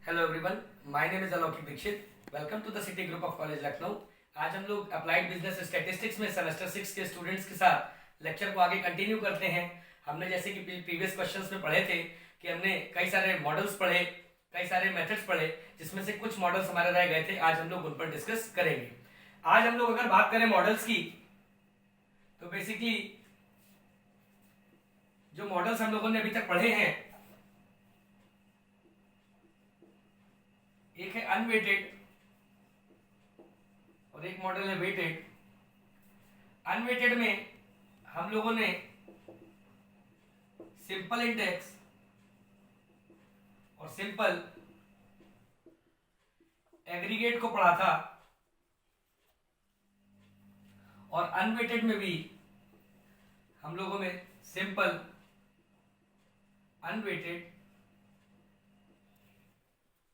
Hello everyone, my name is Alaukik Dixit. Welcome to the City Group of College Lucknow. आज हम लोग applied business statistics में semester 6 के students के साथ लेक्चर को आगे कंटिन्यू करते हैं। हमने जैसे कि प्रीवियस क्वेश्चंस में पढ़े थे कि हमने कई सारे मॉडल्स पढ़े, कई सारे मेथड्स पढ़े, जिसमें से कुछ मॉडल्स हमारे रह गए थे। आज हम लोग उन पर डिस्कस करेंगे। आज हम लोग अगर बात करें मॉडल्स की, तो बेसिकली जो मॉडल्स हम लोगों ने अभी तक पढ़े हैं, एक है अनवेटेड और एक मॉडल है वेटेड। अनवेटेड में हम लोगों ने सिंपल इंडेक्स और सिंपल एग्रीगेट को पढ़ा था, और अनवेटेड में भी हम लोगों ने सिंपल, अनवेटेड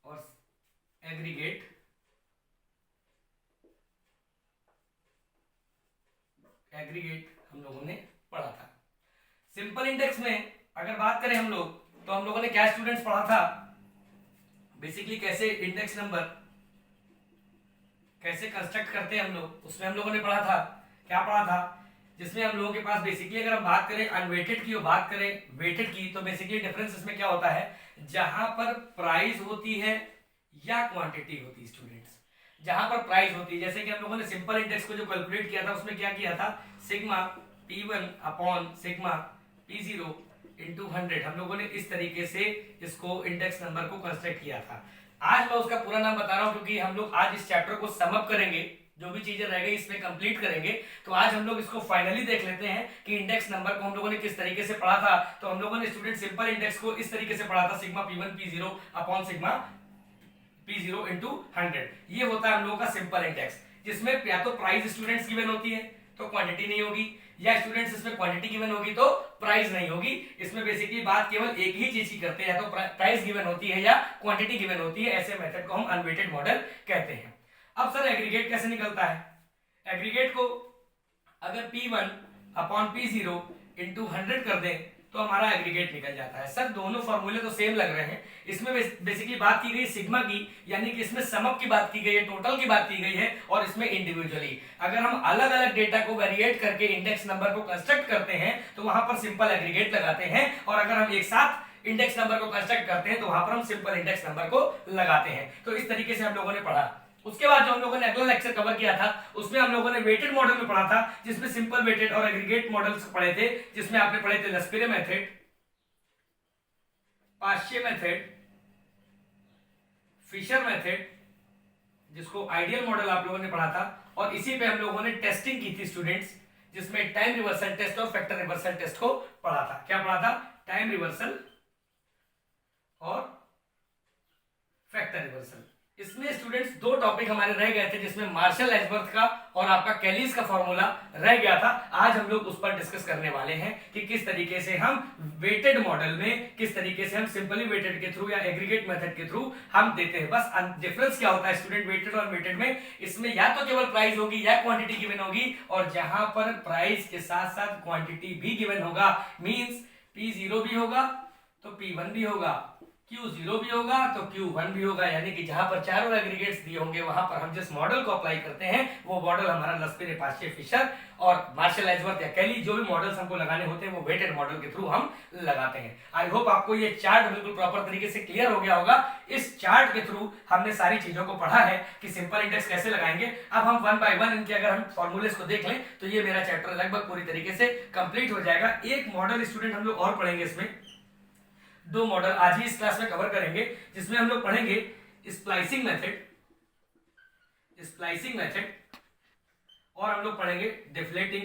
और एग्रीगेट हम लोगों ने पढ़ा था। सिंपल इंडेक्स में अगर बात करें हम लोग, तो हम लोगों ने क्या स्टूडेंट्स पढ़ा था, बेसिकली कैसे इंडेक्स नंबर कैसे कंस्ट्रक्ट करते हैं हम लोग, उसमें हम लोगों ने पढ़ा था। क्या पढ़ा था? जिसमें हम लोगों के पास बेसिकली अगर हम बात करें अनवेटेड की और बात करें वेटेड की, तो बेसिकली डिफरेंस इसमें क्या होता है, जहां पर प्राइस होती है या क्वांटिटी होती है स्टूडेंट्स। जहां पर प्राइस होती है, जैसे कि हम लोगों ने सिंपल इंडेक्स को जो कैलकुलेट किया था, उसमें क्या किया था, sigma P1 upon sigma P0 into 100, हम लोगों ने इस तरीके से इसको इंडेक्स नंबर को कंस्ट्रक्ट किया था। आज मैं उसका पूरा नाम बता रहा हूं क्योंकि हम लोग आज इस चैप्टर को सम अप करेंगे, जो भी चीजें रह गई इसमें कंप्लीट करेंगे। तो आज हम लोग इसको फाइनली देख लेते हैं कि इंडेक्स नंबर को हम लोगों ने किस तरीके से पढ़ा था। तो हम लोगों ने स्टूडेंट सिंपल इंडेक्स को इस तरीके से पढ़ा था, sigma P1 P0 upon sigma P0 into 100। ये होता है हम लोगों का सिंपल इंडेक्स, जिसमें या तो प्राइस स्टूडेंट्स गिवन होती है तो क्वांटिटी नहीं होगी, या स्टूडेंट्स इसमें क्वांटिटी गिवन होगी तो प्राइस नहीं होगी। इसमें बेसिकली बात केवल एक ही चीज की करते हैं, या तो प्राइस गिवन होती है या क्वांटिटी गिवन होती है। ऐसे मेथड को हम अनवेटेड मॉडल कहते हैं। अब सर एग्रीगेट कैसे निकलता है? एग्रीगेट को अगर P1 अपॉन P0 इंटू 100 कर दें तो हमारा एग्रीगेट निकल जाता है। सर दोनों फॉर्मूले तो सेम लग रहे हैं। इसमें बेसिकली बात की गई सिग्मा की, यानी कि इसमें सम अप की बात की गई है, टोटल की बात की गई है, और इसमें इंडिविजुअली। अगर हम अलग अलग डेटा को वेरिएट करके इंडेक्स नंबर को कंस्ट्रक्ट करते हैं तो वहां पर सिंपल एग्रीगेट लगाते हैं, और अगर हम एक साथ इंडेक्स नंबर को कंस्ट्रक्ट करते हैं तो वहां पर हम सिंपल इंडेक्स नंबर को लगाते हैं। तो इस तरीके से हम लोगों ने पढ़ा। उसके बाद जो हम लोगों ने अगला लेक्चर कवर किया था, उसमें हम लोगों ने वेटेड मॉडल में पढ़ा था, जिसमें सिंपल वेटेड और एग्रीगेट मॉडल्स पढ़े थे, जिसमें आपने पढ़े थे लस्पेरे मेथड, पाश्चे मेथड, फिशर मेथड, जिसको आइडियल मॉडल आप लोगों ने पढ़ा था, और इसी पे हम लोगों ने टेस्टिंग की थी स्टूडेंट्स, जिसमें टाइम रिवर्सल टेस्ट और फैक्टर रिवर्सल टेस्ट को पढ़ा था। क्या पढ़ा था? टाइम रिवर्सल और फैक्टर रिवर्सल। इसमें स्टूडेंट्स दो टॉपिक हमारे रह गए थे, जिसमें मार्शल एजबर्थ का और आपका कैलीज का फॉर्मूला रह गया था। आज हम लोग उस पर डिस्कस करने वाले हैं कि किस तरीके से हम वेटेड मॉडल में, किस तरीके से हम सिंपली वेटेड के थ्रू या एग्रीगेट मेथड के थ्रू हम देते हैं। बस डिफरेंस क्या होता है स्टूडेंट वेटेड और वेटेड में, इसमें या तो केवल प्राइस होगी या क्वांटिटी गिवन होगी, और जहां पर प्राइस के साथ साथ क्वांटिटी भी गिवन होगा, मींस P0 भी होगा तो P1 भी होगा, Q0 भी होगा तो Q1 भी होगा। यानी कि जहां पर चारों एग्रीगेट्स दिए होंगे, वहां पर हम जिस मॉडल को अप्लाई करते हैं वो मॉडल हमारा लस्पेरे, पाश्चे, फिशर और मार्शल एजवर्थ या कैली, जो भी मॉडल्स हमको लगाने होते हैं वो वेटेड मॉडल के थ्रू हम लगाते हैं। आई होप आपको ये चार्ट बिल्कुल प्रॉपर तरीके से क्लियर हो गया होगा। इस चार्ट के थ्रू हमने सारी चीजों को पढ़ा है कि सिंपल इंडेक्स कैसे लगाएंगे। अब हम वन बाय वन इनके अगर हम फॉर्मूलेस को देख लें तो ये मेरा चैप्टर लगभग पूरी तरीके से कंप्लीट हो जाएगा। एक मॉडल स्टूडेंट हम लोग और पढ़ेंगे, इसमें दो मॉडल आज ही इस क्लास में कवर करेंगे, जिसमें हम लोग पढ़ेंगे स्प्लाइसिंग मेथड और हम लोग पढ़ेंगे डिफ्लेटिंग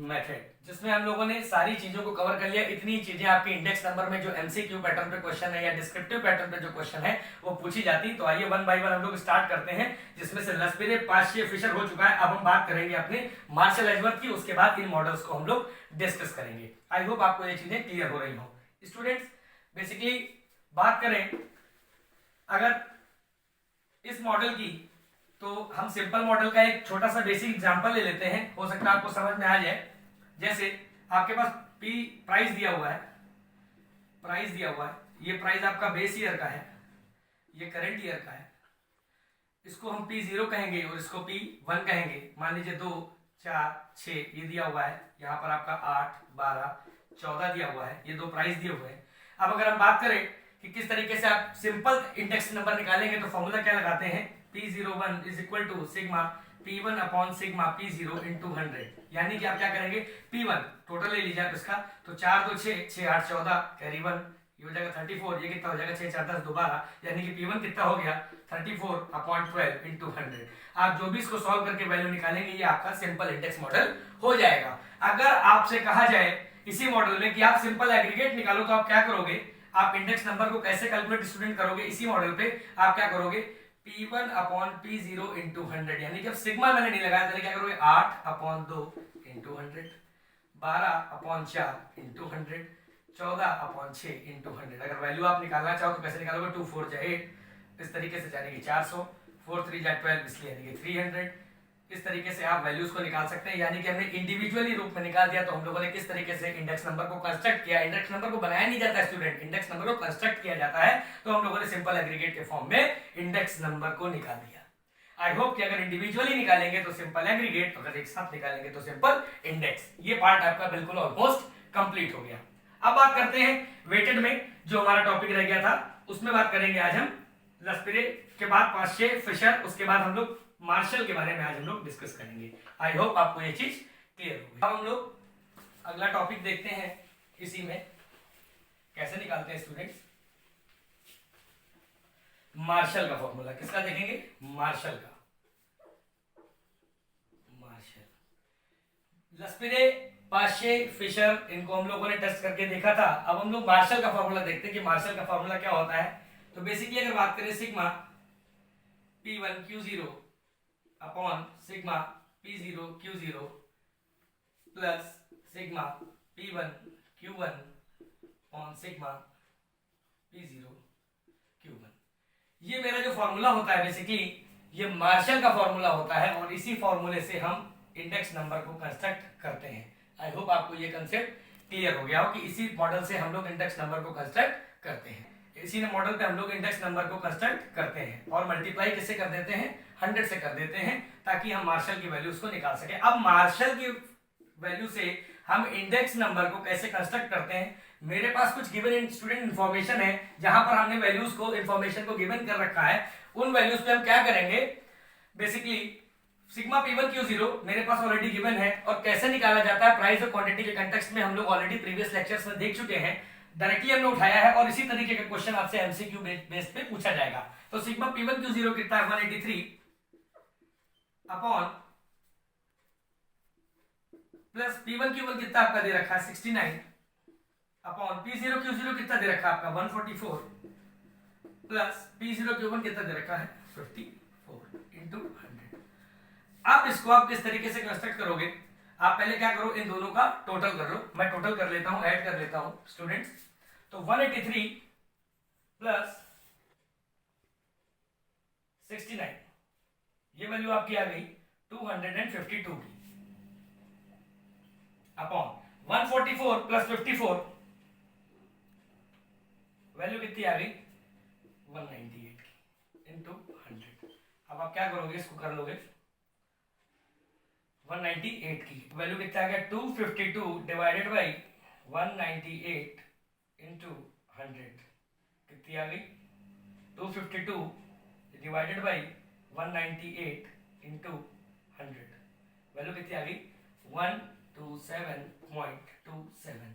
मेथड, जिसमें हम लोगों ने सारी चीजों को कवर कर लिया। इतनी चीजें आपके इंडेक्स नंबर में जो एमसीक्यू पैटर्न पे क्वेश्चन है या डिस्क्रिप्टिव पैटर्न पे जो क्वेश्चन है वो पूछी जाती। तो आइए वन बाय वन हम लोग स्टार्ट करते हैं, जिसमें से लस्पेरे, पाश्चे, फिशर हो चुका है। अब हम बात करेंगे अपने मार्शल एजवर्थ की, उसके बाद इन मॉडल्स को हम लोग डिस्कस करेंगे। आई होप आपको ये चीजें क्लियर हो रही हो। स्टूडेंट्स बेसिकली बात करें अगर इस मॉडल की, तो हम सिंपल मॉडल का एक छोटा सा बेसिक एग्जांपल ले लेते हैं, हो सकता है आपको समझ में आ जाए। जैसे आपके पास प्राइस दिया हुआ है प्राइस दिया हुआ है, ये प्राइस आपका बेस ईयर का है, ये करंट ईयर का है, इसको हम P0 कहेंगे और इसको P1 कहेंगे। मान लीजिए 2, 4, 6 ये दिया हुआ है, यहाँ पर आपका 8, 12, 14 दिया हुआ है, ये दो प्राइस दिए हुए हैं। अब अगर हम बात करें कि किस तरीके से आप सिंपल इंडेक्स नंबर निकालेंगे तो फॉर्मूला क्या लगाते हैं, P01 is equal to sigma P1 upon sigma P0 into 100। यानी कि आप क्या करेंगे, P1 टोटल ले लीजिए आप इसका, तो 4 2 6, 6 8 14 कैरी 1, ये हो जाएगा 34, ये कितना हो जाएगा 6 4 10 दोबारा, यानी कि P1 कितना हो गया 34 अपॉन 12 इंटू 100। आप जो भी इसको सॉल्व करके वैल्यू निकालेंगे ये आपका सिंपल इंडेक्स मॉडल हो जाएगा। अगर आपसे कहा जाए इसी मॉडल में कि आप सिंपल एग्रीगेट निकालो तो आप क्या करोगे, आप इंडेक्स नंबर को कैसे कैलकुलेट स्टूडेंट करोगे, इसी मॉडल पे आप क्या करोगे, P1 अपॉन P0 इंटू 100, यानी कि अब सिग्मा मैंने नहीं लगाया तो क्या करोगे 8 upon 2 into 100, 12 upon 4 into 100, 14 upon 6 into 100। अगर वैल्यू आप निकालना चाहो तो कैसे निकालोगे, 2 4 जा 8, इस तरीके से जाने की 400, 4 3 जा 12, इसलिए यानी कि 300। इस तरीके से आप वैल्यूज को निकाल सकते हैं। यानी कि हमने इंडिविजुअली रूप में निकाल दिया। तो हम लोगों ने किस तरीके से इंडेक्स नंबर को कंस्ट्रक्ट किया, इंडेक्स नंबर को बनाया नहीं जाता स्टूडेंट, इंडेक्स नंबर को कंस्ट्रक्ट किया जाता है। तो हम लोगों ने सिंपल एग्रीगेट के फॉर्म में इंडेक्स नंबर को निकाल दिया। आई होप कि अगर इंडिविजुअली निकालेंगे तो सिंपल एग्रीगेट, अगर एक साथ निकालेंगे तो सिंपल इंडेक्स। ये पार्ट आपका बिल्कुल ऑलमोस्ट कंप्लीट हो गया। अब बात करते हैं वेटेड में, जो हमारा टॉपिक रह गया था उसमें बात करेंगे आज हम लस्पिरे के बाद पाश्चे, फिशर, उसके बाद हम लोग मार्शल के बारे में आज हम लोग डिस्कस करेंगे। आई होप आपको ये चीज क्लियर हो गई। अब हम लोग अगला टॉपिक देखते हैं, इसी में कैसे निकालते हैं स्टूडेंट्स मार्शल का फॉर्मूला। किसका देखेंगे, मार्शल का। मार्शल, लस्पिरे, पाश्चे, फिशर, इनको हम लोगों ने टेस्ट करके देखा था। अब हम लोग मार्शल का फॉर्मूला देखते हैं कि मार्शल का फॉर्मूला क्या होता है। तो बेसिकली अगर बात करें sigma P1 Q0 upon sigma P0 Q0 plus sigma P1 Q1 upon sigma P0 Q1, ये मेरा जो फॉर्मूला होता है बेसिकली ये मार्शल का फॉर्मूला होता है और इसी फॉर्मूले से हम इंडेक्स नंबर को कंस्ट्रक्ट करते हैं। आई होप आपको ये कंसेप्ट क्लियर हो गया हो कि इसी मॉडल से हम लोग इंडेक्स नंबर को कंस्ट्रक्ट करते हैं। इसी मॉडल पे हम लोग इंडेक्स नंबर को कंस्ट्रक्ट करते हैं और मल्टीप्लाई किससे कर देते हैं, 100 से कर देते हैं, ताकि हम मार्शल की वैल्यूज को निकाल सके। अब मार्शल की वैल्यू से हम इंडेक्स नंबर को कैसे कंस्ट्रक्ट करते हैं, मेरे पास कुछ गिवन स्टूडेंट इंफॉर्मेशन है जहां पर हमने वैल्यूज को, इंफॉर्मेशन को गिवन कर रखा है। उन वैल्यूज पे हम क्या करेंगे, बेसिकली सिग्मा P1 Q0 मेरे पास ऑलरेडी गिवन है और कैसे निकाला जाता है प्राइस और क्वांटिटी के कंटेक्स्ट में हम लोग ऑलरेडी प्रीवियस लेक्चर्स में देख चुके हैं। डायरेक्टली हमने उठाया है और इसी तरीके का क्वेश्चन आपसे एमसीक्यू बेस पे पूछा जाएगा। तो सिग्मा P1 Q0 कितना है 183 अपॉन प्लस P1 Q1 कितना आपका दे रखा है 69 अपॉन P0 Q0 कितना दे रखा है आपका 144 प्लस P0 Q1 कितना दे रखा है 54 इंटू 100। अब इसको आप किस तरीके से कंस्ट्रक्ट करोगे, आप पहले क्या करो, इन दोनों का टोटल कर लो। मैं टोटल कर लेता हूं, ऐड कर लेता हूं स्टूडेंट्स। तो 183 प्लस 69, ये वैल्यू आपकी आ गई 252 की अपॉन 144 प्लस 54, वैल्यू कितनी आ गई 198 की इंटू 100। अब आप क्या करोगे, इसको कर लोगे 198 की वैल्यू कितना आ गया 252 डिवाइडेड बाई 198 इंटू 100 कितनी आ गई 252 डिवाइडेड बाई 198 इंटू 100, वैल्यू कितनी आ गई 127.27।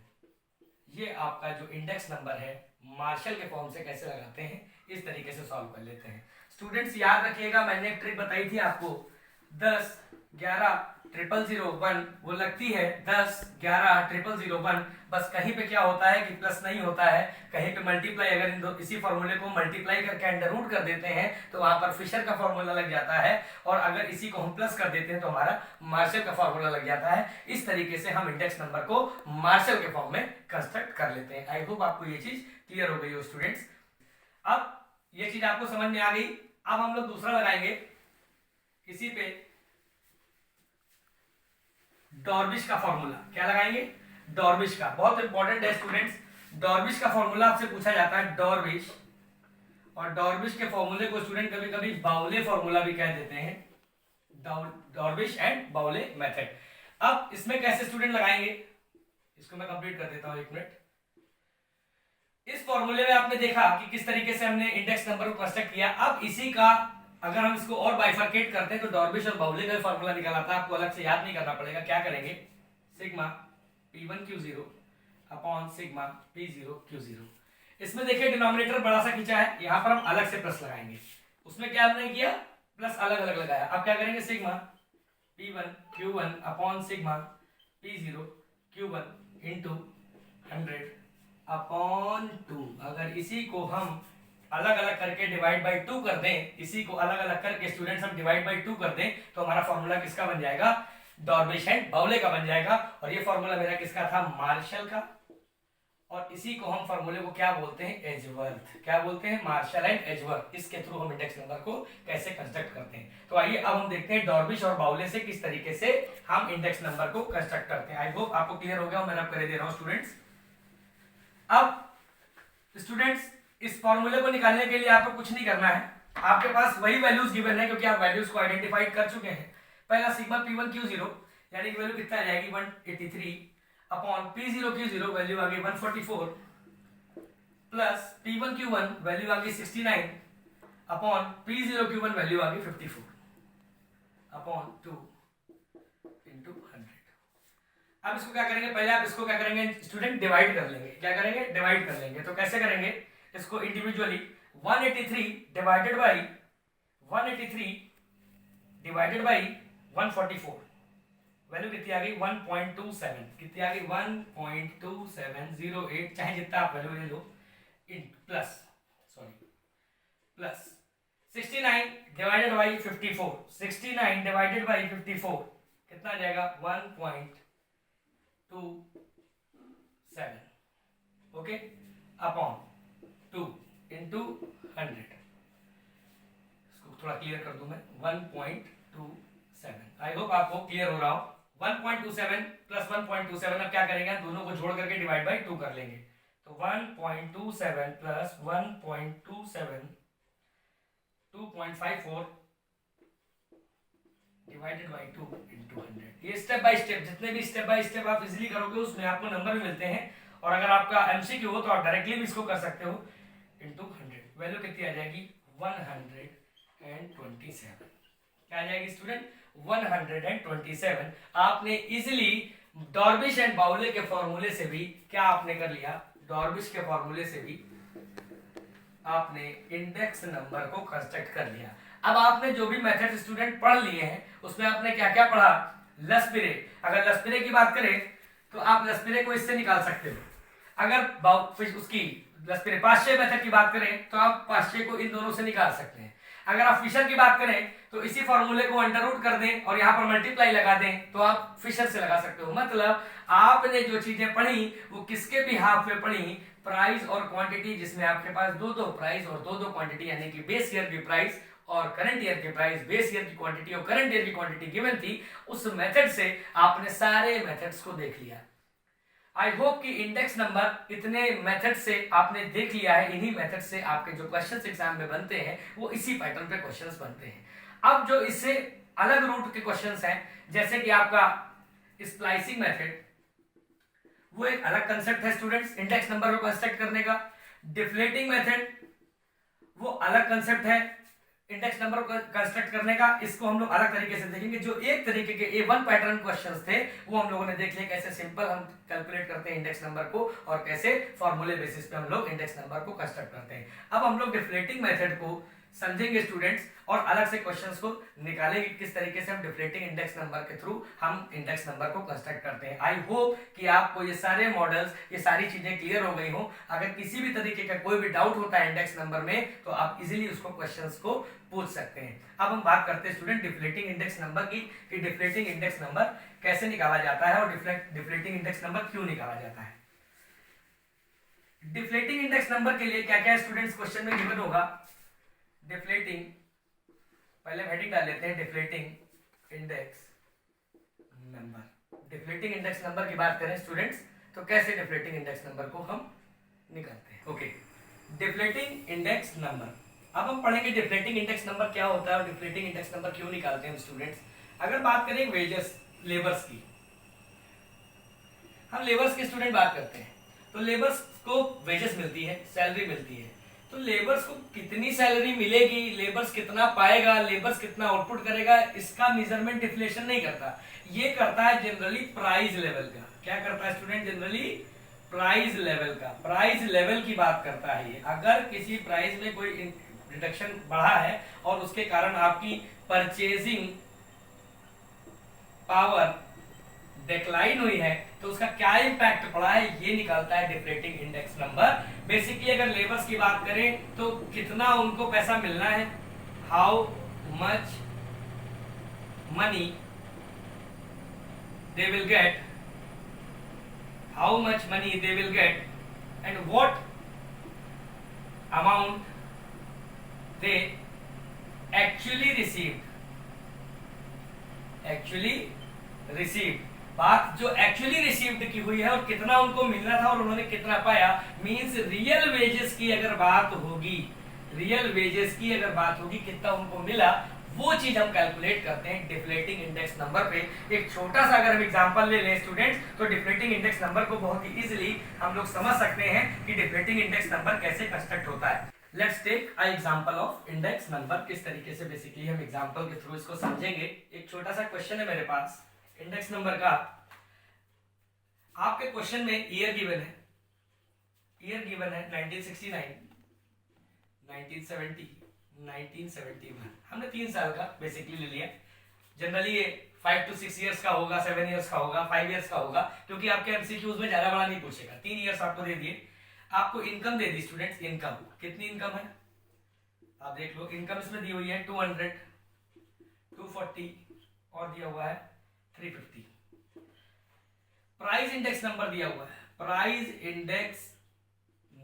ये आपका जो इंडेक्स नंबर है मार्शल के फॉर्म से कैसे लगाते हैं, इस तरीके से सॉल्व कर लेते हैं। स्टूडेंट्स याद रखिएगा, मैंने एक ट्रिक बताई थी आपको, 10 11 0001 वो लगती है 10 11 0001। बस कहीं पे क्या होता है कि प्लस नहीं होता है, कहीं पे मल्टीप्लाई, अगर इसी फॉर्मूले को मल्टीप्लाई करके अंडर रूट कर देते हैं तो वहां पर फिशर का फॉर्मूला लग जाता है, और अगर इसी को हम प्लस कर देते हैं तो हमारा मार्शल का फॉर्मूला लग जाता है। इस तरीके से हम इंडेक्स नंबर को मार्शल के फॉर्म में कंस्ट्रक्ट कर लेते हैं। आई होप आपको ये चीज क्लियर हो गई हो स्टूडेंट्स। अब ये चीज आपको समझ में आ गई। अब हम लोग दूसरा लगाएंगे इसी पे, डॉर्बिश का फॉर्मूला। क्या लगाएंगे, डॉर्बिश का, बहुत इंपॉर्टेंट है स्टूडेंट्स। डॉर्विश का फॉर्मूला आपसे पूछा जाता है, डॉर्विश, और डॉर्विश के फॉर्मूले को स्टूडेंट कभी कभी बाउले फॉर्मूला भी कह देते हैं, डॉर्विश एंड बाउले मेथड। अब इसमें कैसे स्टूडेंट लगाएंगे, इसको मैं कंप्लीट कर देता हूं 1 मिनट। इस फॉर्मूले में आपने देखा कि किस तरीके से हमने इंडेक्स नंबर को कंस्ट्रक्ट किया। अब इसी का अगर हम इसको और बाइफरकेट करते हैं तो डॉर्विश और बाउले का फॉर्मूला निकाला था, आपको अलग से याद नहीं करना पड़ेगा। क्या करेंगे, sigma P1Q0 upon sigma P0Q0। इसमें देखिए डिनोमिनेटर बड़ा सा खींचा है, यहां पर हम अलग से प्लस लगाएंगे। उसमें क्या हमने किया, प्लस अलग अलग लगाया। अब क्या करेंगे, sigma P1Q1 upon sigma P0Q1 into 100 upon 2। अगर इसी को हम अलग अलग करके डिवाइड बाई 2 कर दें, इसी को अलग अलग करके स्टूडेंट्स हम डिवाइड बाई 2 कर दें, तो हमारा फॉर्मूला किसका बन जाएगा, डॉर्विश एंड बाउले का बन जाएगा। और ये फॉर्मूला मेरा किसका था, मार्शल का। और इसी को हम फॉर्मूले को क्या बोलते हैं, एजवर्थ। क्या बोलते हैं, मार्शल एंड एजवर्थ। इसके थ्रू हम इंडेक्स नंबर को कैसे कंस्ट्रक्ट करते हैं। तो आइए अब हम देखते हैं डॉर्विश और बाउले से किस तरीके से हम इंडेक्स नंबर को कंस्ट्रक्ट करते हैं। आई होप आपको क्लियर हो गया, मैं रब कर दे रहा हूं स्टूडेंट्स। अब स्टूडेंट्स इस फॉर्मूले को निकालने के लिए आपको कुछ नहीं करना है, आपके पास वही वैल्यूज गिवन है क्योंकि आप वैल्यूज को आइडेंटिफाई कर चुके हैं। पहला सिग्मा P1Q0 यानी कि वैल्यू कितना आ जाएगी 183 अपॉन P0Q0 वैल्यू आ गई 144 प्लस P1Q1 वैल्यू आ गई 69 अपॉन P0Q1 वैल्यू आ गई 54 अपॉन 2 इंटू 100। अब इसको क्या करेंगे, पहले आप इसको क्या करेंगे स्टूडेंट, डिवाइड कर लेंगे। क्या करेंगे, डिवाइड कर लेंगे। तो कैसे करेंगे, इसको इंडिविजुअली 183 डिवाइडेड बाई 144 वैल्यू कितनी आ गई 1.27, कितनी आ गई 1.2708, चाहे जितना आप वैल्यू ले लो, plus 69 divided by 54, 69 divided by 54 कितना आ जाएगा 1.27, ओके, अपॉन 2 इंटू 100। इसको थोड़ा क्लियर कर दूं मैं, 1.27। आई होप आपको क्लियर हो रहा हो। 1.27 प्लस 1.27, अब क्या करेंगे, दोनों को जोड़ करके डिवाइड बाई 2 कर लेंगे। तो 1.27 प्लस 1.27 2.54 डिवाइडेड बाई 2 इंटू 100। ये स्टेप बाय स्टेप, जितने भी स्टेप बाय स्टेप आप इजीली करोगे उसमें आपको नंबर भी मिलते हैं। और अगर आपका एमसीक्यू हो तो आप डायरेक्टली भी इसको कर सकते हो, इंटू 100। वैल्यू कितनी आ जाएगी 127। क्या आ जाएगी स्टूडेंट 127। आपने इजीली डॉर्विश एंड बाउले के फॉर्मूले से भी क्या आपने कर लिया, डॉर्विश के फॉर्मूले से भी आपने इंडेक्स नंबर को कंस्ट्रक्ट कर लिया। अब आपने जो भी मेथड स्टूडेंट पढ़ लिए हैं उसमें आपने क्या क्या पढ़ा, लसपिरे। अगर लसपिरे की बात करें तो आप लसपिरे को इससे निकाल सकते हो। अगर उसकी लसपिरे पाश्चे मेथड की बात करें तो आप पाश्चे को इन दोनों से निकाल सकते हैं। अगर आप फिशर की बात करें तो इसी फॉर्मूले को अंडर रूट कर दें और यहाँ पर मल्टीप्लाई लगा दें तो आप फिशर से लगा सकते हो। मतलब आपने जो चीजें पढ़ी वो किसके भी हाफ में पढ़ी, प्राइस और क्वांटिटी, जिसमें आपके पास दो प्राइस और दो क्वांटिटी यानी कि बेस ईयर की प्राइस और करंट ईयर की प्राइस, बेस ईयर की क्वांटिटी और करंट ईयर की क्वांटिटी गिवन थी। उस मेथड से आपने सारे मेथड्स को देख लिया। आई होप कि इंडेक्स नंबर इतने मेथड से आपने देख लिया है। इन्हीं मेथड से आपके जो क्वेश्चंस एग्जाम में बनते हैं वो इसी पैटर्न पे क्वेश्चंस बनते हैं। अब जो इससे अलग रूट के क्वेश्चंस हैं, जैसे कि आपका स्प्लाइसिंग मेथड, वो एक अलग कंसेप्ट है स्टूडेंट्स इंडेक्स नंबर को कंस्ट्रक्ट करने का। डिफ्लेटिंग मेथड वो अलग कंसेप्ट है इंडेक्स नंबर को कंस्ट्रक्ट करने का। इसको हम लोग अलग तरीके से देखेंगे। जो एक तरीके के A1 पैटर्न क्वेश्चंस थे वो हम लोगों ने देख लिया, कैसे सिंपल हम कैलकुलेट करते हैं इंडेक्स नंबर को और कैसे फॉर्मूले बेसिस पे हम लोग इंडेक्स नंबर को कंस्ट्रक्ट करते हैं। अब हम लोग डिफ्लेटिंग मेथड को समझेंगे स्टूडेंट्स और अलग से क्वेश्चंस को निकालेंगे किस तरीके से हम डिफ्लेटिंग इंडेक्स नंबर के थ्रू हम इंडेक्स नंबर को कंस्ट्रक्ट करते हैं। आई होप कि आपको ये सारे मॉडल्स, ये सारी चीजें क्लियर हो गई हो। अगर किसी भी तरीके का कोई भी डाउट होता है इंडेक्स नंबर में तो आप इजीली उसको क्वेश्चंस को पूछ सकते हैं। अब हम बात करते हैं स्टूडेंट डिफ्लेटिंग इंडेक्स नंबर की, कि डिफ्लेटिंग इंडेक्स नंबर कैसे निकाला जाता है और डिफ्लेटिंग इंडेक्स नंबर क्यों निकाला जाता है। डिफ्लेटिंग इंडेक्स नंबर के लिए क्या क्या स्टूडेंट्स क्वेश्चन में गिवन होगा। डिफ्लेटिंग, पहले हेडिंग डाल लेते हैं, deflating index number. Deflating index number की बात करें स्टूडेंट्स तो कैसे डिफ्लेटिंग इंडेक्स नंबर को हम निकालते हैं। Okay, deflating index number. अब हम पढ़ेंगे डिफ्लेटिंग इंडेक्स नंबर क्या होता है और डिफ्लेटिंग इंडेक्स नंबर क्यों निकालते हैं हम स्टूडेंट्स। अगर बात करें वेजेस लेबर्स की, हम लेबर्स के स्टूडेंट बात करते हैं, तो लेबर्स को वेजेस मिलती है, सैलरी मिलती है। तो लेबर्स को कितनी सैलरी मिलेगी, लेबर्स कितना पाएगा, लेबर्स कितना आउटपुट करेगा, इसका मेजरमेंट डिफ्लेशन नहीं करता। ये करता है जनरली प्राइस लेवल का। क्या करता है स्टूडेंट? जनरली प्राइस लेवल का, प्राइस लेवल की बात करता है ये। अगर किसी प्राइस में कोई रिडक्शन बढ़ा है और उसके कारण आपकी परचेजिंग पावर डिक्लाइन हुई है, तो उसका क्या इंपैक्ट पड़ा है, ये निकालता है डिफ्लेटिंग इंडेक्स नंबर। बेसिकली अगर लेबर्स की बात करें तो कितना उनको पैसा मिलना है, how much money they will get, how much money they will get and what amount they actually received। बात जो एक्चुअली रिसीव्ड की हुई है और कितना उनको मिलना था और उन्होंने कितना पाया, मींस रियल वेजेस की अगर बात होगी, रियल वेजेस की अगर बात होगी, कितना उनको मिला, वो चीज हम कैलकुलेट करते हैं डिफ्लेटिंग इंडेक्स नंबर पे। एक छोटा सा अगर हम एग्जांपल ले लें स्टूडेंट्स, तो डिफ्लेटिंग इंडेक्स नंबर को बहुत ही इजीली हम लोग समझ सकते हैं कि डिफ्लेटिंग इंडेक्स नंबर कैसे कंस्ट्रक्ट होता है। Let's take a example of index number. किस तरीके से बेसिकली हम एग्जांपल के थ्रू इसको समझेंगे। एक छोटा सा क्वेश्चन है मेरे पास इंडेक्स नंबर का। आपके क्वेश्चन में ईयर गिवन है, ईयर गिवन है 1969, 1970, 1971। हमने 3 साल का बेसिकली ले लिया। जनरली ये 5 to 6 इयर्स का होगा, 7 इयर्स का होगा, 5 इयर्स का होगा, क्योंकि आपके एमसीक्यूज में ज्यादा बड़ा नहीं पूछेगा। 3 इयर्स आपको दे दिए। आपको income they the students. Income कितनी इनकम है आप देख लो। इनकम इसमें दी हुई है 200, 240 और दिया हुआ है 350। प्राइस इंडेक्स नंबर दिया हुआ है, प्राइस इंडेक्स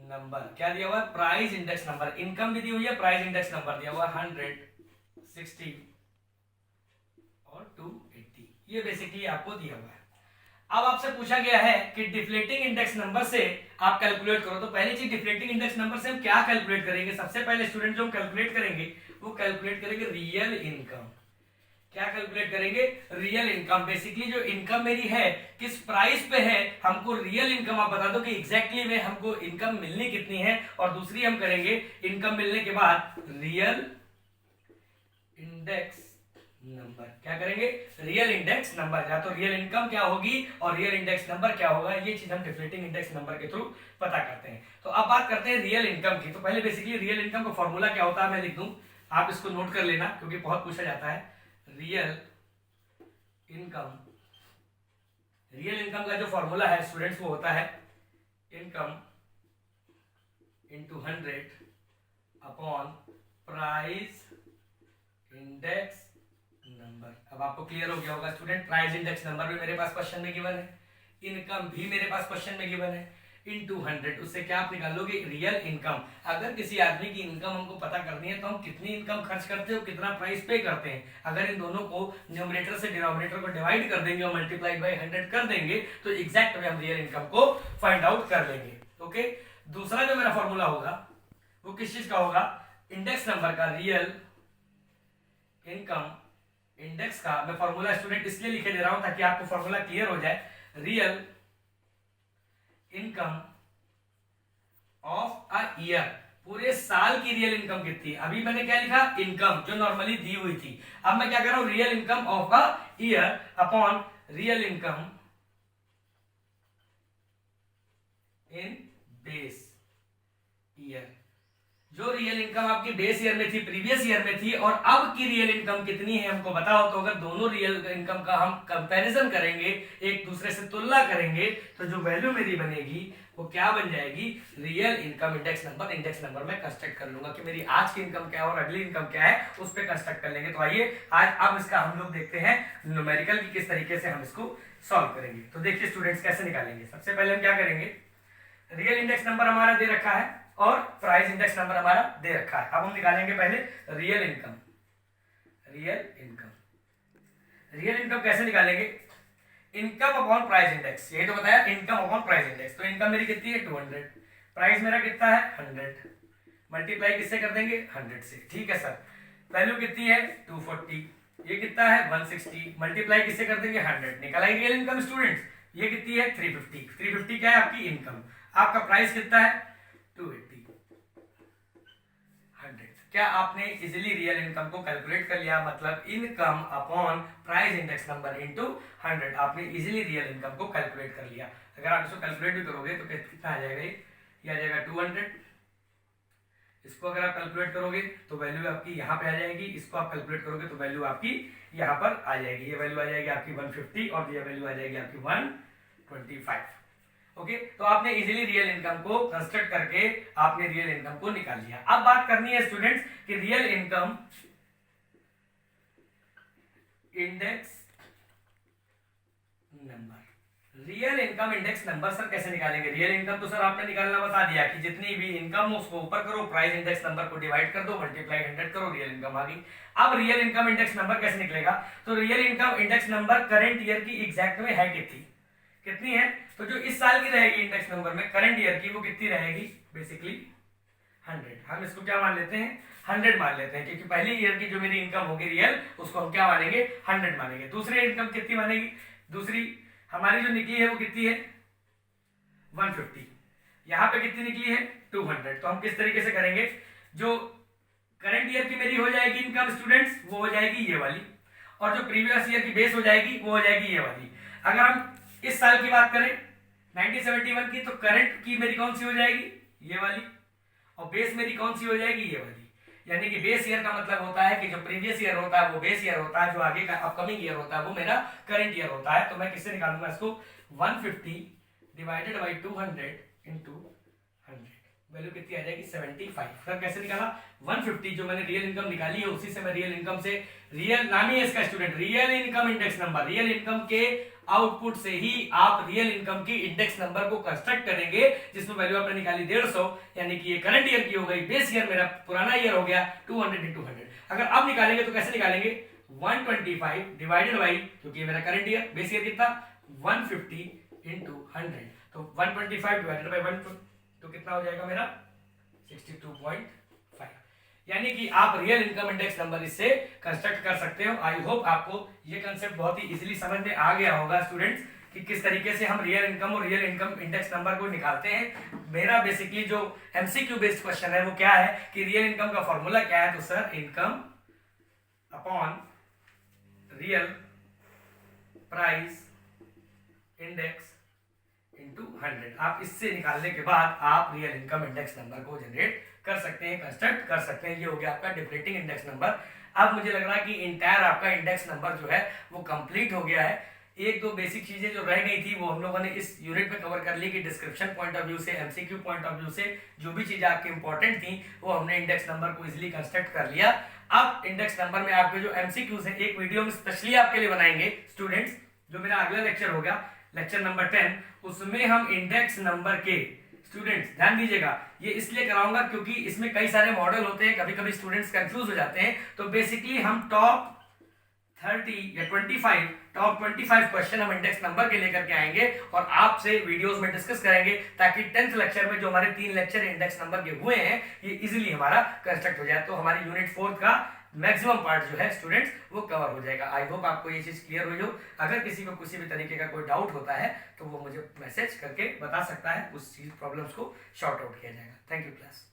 नंबर क्या दिया हुआ है, प्राइस इंडेक्स नंबर। इनकम भी दी हुई है, प्राइस इंडेक्स नंबर दिया हुआ है 100, 60 और 280। ये बेसिकली आपको दिया हुआ है। अब आपसे पूछा गया है कि डिफ्लेटिंग इंडेक्स नंबर से आप कैलकुलेट करो। तो पहली चीज, डिफ्लेटिंग इंडेक्स नंबर से हम क्या कैलकुलेट करेंगे? सबसे पहले स्टूडेंट जो हम कैलकुलेट करेंगे वो कैलकुलेट करेंगे रियल इनकम। क्या कैलकुलेट करेंगे? Real income. बेसिकली जो इनकम मेरी है किस प्राइस पे है, हमको रियल इनकम आप बता दो कि एग्जैक्टली में हमको इनकम मिलनी कितनी है। और दूसरी हम करेंगे इनकम मिलने के बाद रियल इंडेक्स नंबर। क्या करेंगे? Real index number. या तो रियल इनकम क्या होगी और रियल इंडेक्स नंबर क्या होगा, ये चीज हम डिफ्लेटिंग इंडेक्स नंबर के थ्रू पता करते हैं। तो अब बात करते हैं रियल इनकम की। तो पहले बेसिकली रियल इनकम का फॉर्मूला क्या होता है मैं लिख दूं, आप इसको नोट कर लेना क्योंकि बहुत पूछा जाता है। रियल इनकम, रियल इनकम का जो फॉर्मूला है स्टूडेंट्स वो होता है income into 100 upon price index number. अब आपको क्लियर हो गया होगा स्टूडेंट, प्राइस इंडेक्स नंबर भी मेरे पास क्वेश्चन में गिवन है, इनकम भी मेरे पास क्वेश्चन में गिवन है, इंटू 100। उससे क्या आप निकालोगे? Real income. अगर किसी आदमी की इनकम हमको पता करनी है तो हम कितनी इनकम खर्च करते हो, कितना प्राइस पे करते हैं, अगर इन दोनों को न्यूमरेटर से डिनोमिनेटर को डिवाइड कर देंगे और मल्टीप्लाई बाय 100 कर देंगे तो एग्जैक्ट में हम रियल इनकम को फाइंड आउट कर लेंगे। ओके, दूसरा जो मेरा फॉर्मूला होगा वो किस चीज का होगा? इंडेक्स नंबर का। रियल इनकम इंडेक्स का मैं फॉर्मूला स्टूडेंट इसलिए लिखे दे रहा हूं ताकि आपको फॉर्मूला क्लियर हो जाए। Real income of a year, पूरे साल की रियल इनकम कितनी है। अभी मैंने क्या लिखा? इनकम जो नॉर्मली दी हुई थी। अब मैं क्या कर रहा हूं? Real income of a year upon real income in base year. जो रियल इनकम आपकी बेस ईयर में थी, प्रीवियस ईयर में थी, और अब की रियल इनकम कितनी है हमको बताओ। तो अगर दोनों रियल इनकम का हम कंपैरिजन करेंगे, एक दूसरे से तुलना करेंगे, तो जो वैल्यू मेरी बनेगी वो क्या बन जाएगी? Real income index number. Index number में कंस्ट्रक्ट कर लूंगा कि मेरी आज की इनकम क्या है और अगली इनकम क्या है, उस पर कंस्ट्रक्ट कर लेंगे। तो आइए आज अब इसका हम लोग देखते हैं न्यूमेरिकल की किस तरीके से हम इसको सॉल्व करेंगे। तो देखिए स्टूडेंट्स कैसे निकालेंगे। सबसे पहले हम क्या करेंगे? रियल इंडेक्स नंबर हमारा दे रखा है और प्राइस इंडेक्स नंबर हमारा दे रखा है। अब हम निकालेंगे पहले real income. Real income, real income कैसे निकालेंगे? इनकम अपॉन प्राइस इंडेक्स, यही तो बताया, इनकम अपॉन प्राइस इंडेक्स। तो इनकम मेरी कितनी है? 200, प्राइस मेरा कितना है 100, मल्टीप्लाई किससे कर देंगे 100 से, ठीक है सर। वैल्यू कितनी है 240, ये कितना है 160, मल्टीप्लाई किससे कर देंगे 100, निकल आई रियल इनकम स्टूडेंट्स। ये कितनी है 350, 350 क्या है आपकी इनकम, आपका प्राइस कितना है 280, 100। क्या आपने इजीली रियल इनकम को कैलकुलेट कर लिया, मतलब income upon price index number into 100, आपने इजीली रियल इनकम को कैलकुलेट कर लिया। अगर आप इसको कैलकुलेट भी करोगे तो कितना आ जाएगा, ये आ जाएगा 200। इसको अगर आप कैलकुलेट करोगे तो वैल्यू आपकी यहाँ पे आ जाएगी, इसको आप कैलकुलेट करोगे तो वैल्यू आपकी यहाँ पर आ जाएगी, ये वैल्यू आ जाएगी आपकी 150 और ये वैल्यू आ जाएगी आपकी 125। ओके, तो आपने इजीली रियल इनकम को कंस्ट्रक्ट करके आपने रियल इनकम को निकाल लिया। अब बात करनी है स्टूडेंट्स कि real income index number, real income index number sir कैसे निकालेंगे। रियल इनकम तो सर आपने निकालना बता दिया कि जितनी भी इनकम हो उसको ऊपर करो, प्राइस इंडेक्स नंबर को डिवाइड कर दो, मल्टीप्लाई 100 करो, रियल इनकम आ गई। अब रियल इनकम इंडेक्स नंबर कैसे निकलेगा, तो real income index number current year की एग्जैक्ट में है कितनी है, तो जो इस साल की रहेगी इंडेक्स नंबर में करंट ईयर की वो कितनी रहेगी, बेसिकली 100। हम इसको क्या मान लेते हैं 100 मान लेते हैं, क्योंकि पहली ईयर की जो मेरी इनकम होगी रियल उसको हम क्या मानेंगे 100 मानेंगे। दूसरी इनकम कितनी मानेगी, दूसरी हमारी जो निकली है वो कितनी है 150, यहाँ पे कितनी निकली है 200। तो हम किस तरीके से करेंगे, जो करंट ईयर की मेरी हो जाएगी इनकम स्टूडेंट्स वो हो जाएगी ये वाली, और जो प्रीवियस ईयर की बेस हो जाएगी वो हो जाएगी ये वाली। अगर हम इस साल की बात करें 1971 की, तो करंट की मेरी कौन सी हो जाएगी ये वाली, और बेस मेरी कौन सी हो जाएगी ये वाली। यानी कि बेस ईयर का मतलब होता है कि जो प्रीवियस ईयर होता है वो बेस ईयर होता है, जो आगे का अपकमिंग ईयर होता है वो मेरा करंट ईयर होता है। तो मैं किससे निकालूंगा इसको 150 डिवाइडेड बाई 200 इंटू 100, वैल्यू कितनी आ जाएगी 75। सर कैसे निकाला 150 जो मैंने रियल इनकम निकाली है उसी से मैं रियल इनकम से, रियल नाम ही है इसका student real income index number, real income के आउटपुट से ही आप रियल इनकम की इंडेक्स नंबर को कंस्ट्रक्ट करेंगे, जिसमें वैल्यू आपने निकाली 150, यानी कि ये करंट ईयर की हो गई, बेस ईयर मेरा पुराना ईयर हो गया 200 इंटू 100। अगर अब निकालेंगे तो कैसे निकालेंगे 125 डिवाइडेड बाई, क्योंकि मेरा करंट ईयर बेस ईयर कितना 150 इंटू 100, तो 125 डिवाइडेड बाई 1 तो कितना हो जाएगा मेरा 62.5। यानी कि आप रियल इनकम इंडेक्स नंबर इससे कंस्ट्रक्ट कर सकते हो। आई होप आपको ये कंसेप्ट बहुत ही इजीली समझ में आ गया होगा स्टूडेंट्स कि किस तरीके से हम रियल इनकम और रियल इनकम इंडेक्स नंबर को निकालते हैं। मेरा बेसिकली जो एमसीक्यू बेस्ड क्वेश्चन है वो क्या है कि रियल इनकम का फॉर्मूला क्या है, तो sir income upon real price index into 100। आप इससे निकालने के बाद आप रियल इनकम इंडेक्स नंबर को जनरेट कर सकते हैं, कंस्ट्रक्ट कर सकते हैं। ये हो गया आपका डिफरेंटिंग इंडेक्स नंबर। अब मुझे लग रहा है कि इंटायर आपका इंडेक्स नंबर जो है वो कंप्लीट हो गया है। एक दो बेसिक चीजें जो रह गई थी वो हम लोगों ने इस यूनिट में कवर कर ली कि डिस्क्रिप्शन पॉइंट ऑफ व्यू से, एमसीक्यू पॉइंट ऑफ व्यू से जो भी चीजें आपकी इंपॉर्टेंट थी वो हमने इंडेक्स नंबर को इजिली कंस्ट्रक्ट कर लिया। अब इंडेक्स नंबर में आपके जो एमसीक्यूज है एक वीडियो में स्पेशली आपके लिए बनाएंगे स्टूडेंट्स, जो मेरा अगला लेक्चर होगा लेक्चर नंबर 10, उसमें हम इंडेक्स नंबर के स्टूडेंट्स ध्यान दीजिएगा, ये इसलिए कराऊंगा क्योंकि इसमें कई सारे मॉडल होते हैं, कभी कभी स्टूडेंट्स कंफ्यूज हो जाते हैं। तो बेसिकली हम टॉप 30 या 25 टॉप 25 क्वेश्चन हम इंडेक्स नंबर के लेकर के आएंगे और आपसे वीडियोस में डिस्कस करेंगे, ताकि 10th लेक्चर में जो हमारे 3 लेक्चर इंडेक्स नंबर के हुए हैं ये इजीली हमारा कंस्ट्रक्ट हो जाए, तो हमारी यूनिट 4 का मैक्सिमम पार्ट जो है स्टूडेंट्स वो कवर हो जाएगा। आई होप आपको ये चीज क्लियर हुई हो। अगर किसी को किसी भी तरीके का कोई डाउट होता है तो वो मुझे मैसेज करके बता सकता है, उस चीज प्रॉब्लम्स को शॉर्ट आउट किया जाएगा। Thank you class.